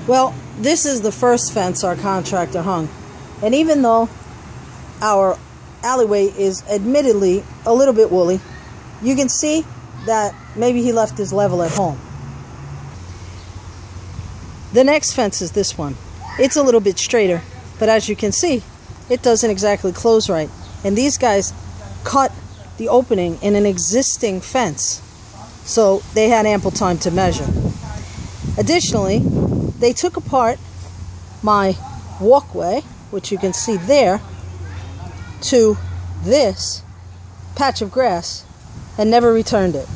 Well, this is the first fence our contractor hung. And even though our alleyway is admittedly a little bit woolly, you can see that maybe he left his level at home. The next fence is this one. It's a little bit straighter, but as you can see, it doesn't exactly close right. And these guys cut the opening in an existing fence, so they had ample time to measure. Additionally, they took apart my walkway, which you can see there, to this patch of grass and never returned it.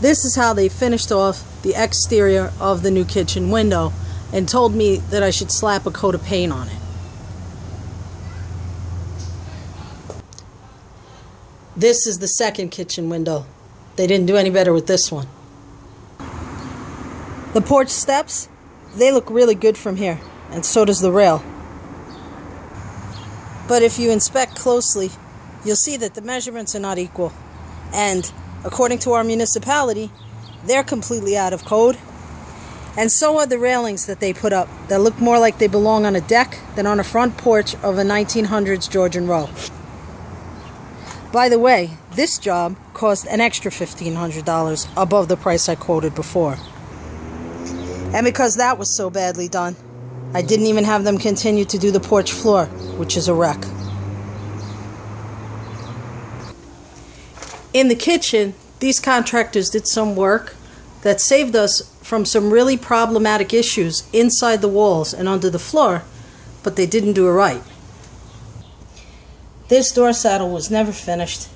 This is how they finished off the exterior of the new kitchen window and told me that I should slap a coat of paint on it. This is the second kitchen window. They didn't do any better with this one. The porch steps, they look really good from here, and so does the rail. But if you inspect closely, you'll see that the measurements are not equal. And according to our municipality, they're completely out of code. And so are the railings that they put up that look more like they belong on a deck than on a front porch of a 1900s Georgian row. By the way, this job cost an extra $1,500 above the price I quoted before. And because that was so badly done, I didn't even have them continue to do the porch floor, which is a wreck. In the kitchen, these contractors did some work that saved us from some really problematic issues inside the walls and under the floor, but they didn't do it right. This door saddle was never finished,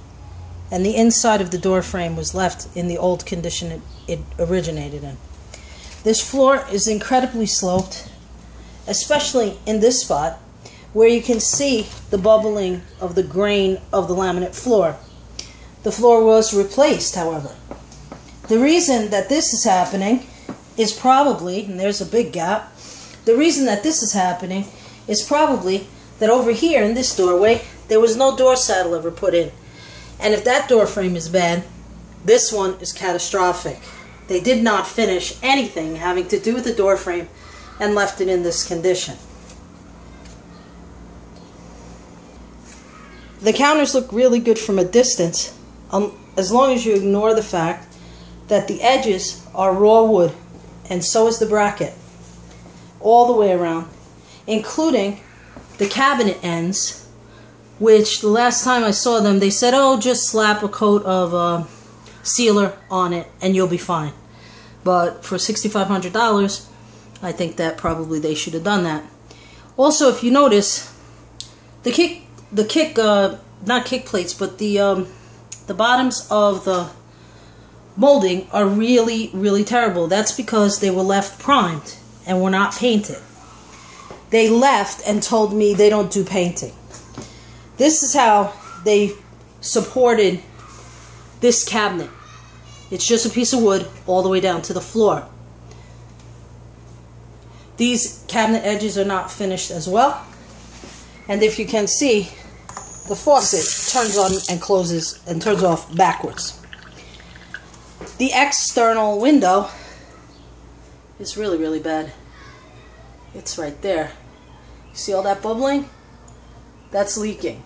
and the inside of the door frame was left in the old condition it originated in. This floor is incredibly sloped, especially in this spot where you can see the bubbling of the grain of the laminate floor. The floor was replaced, however. The reason that this is happening is probably, and there's a big gap, the reason that this is happening is probably that over here in this doorway, there was no door saddle ever put in. And if that door frame is bad, this one is catastrophic. They did not finish anything having to do with the door frame and left it in this condition. The counters look really good from a distance, as long as you ignore the fact that the edges are raw wood, and so is the bracket, all the way around, including the cabinet ends, which the last time I saw them, they said, oh, just slap a coat of sealer on it and you'll be fine. But for $6,500, I think that probably they should have done that. Also, if you notice, not kick plates, but the bottoms of the molding are really, really terrible. That's because they were left primed and were not painted. They left and told me they don't do painting. This is how they supported this cabinet. It's just a piece of wood all the way down to the floor. These cabinet edges are not finished as well. And if you can see, the faucet turns on and closes and turns off backwards. The external window is really, really bad. It's right there. You see all that bubbling? That's leaking.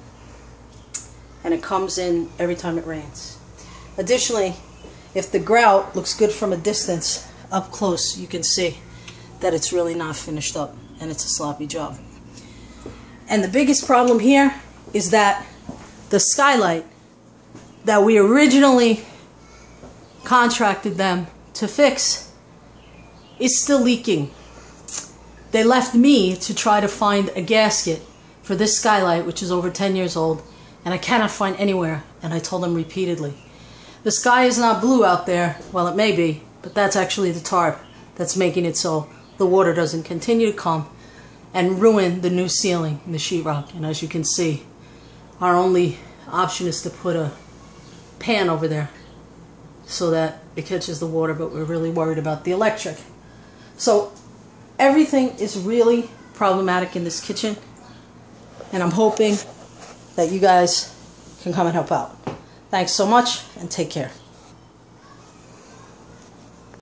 And it comes in every time it rains. Additionally, if the grout looks good from a distance, up close you can see that it's really not finished up and it's a sloppy job. And the biggest problem here is that the skylight that we originally contracted them to fix is still leaking. They left me to try to find a gasket for this skylight, which is over 10 years old, and I cannot find anywhere, and I told them repeatedly. The sky is not blue out there. Well, it may be, but that's actually the tarp that's making it so the water doesn't continue to come and ruin the new ceiling in the sheetrock. And as you can see, our only option is to put a pan over there so that it catches the water, but we're really worried about the electric. So everything is really problematic in this kitchen, and I'm hoping that you guys can come and help out. Thanks so much, and take care.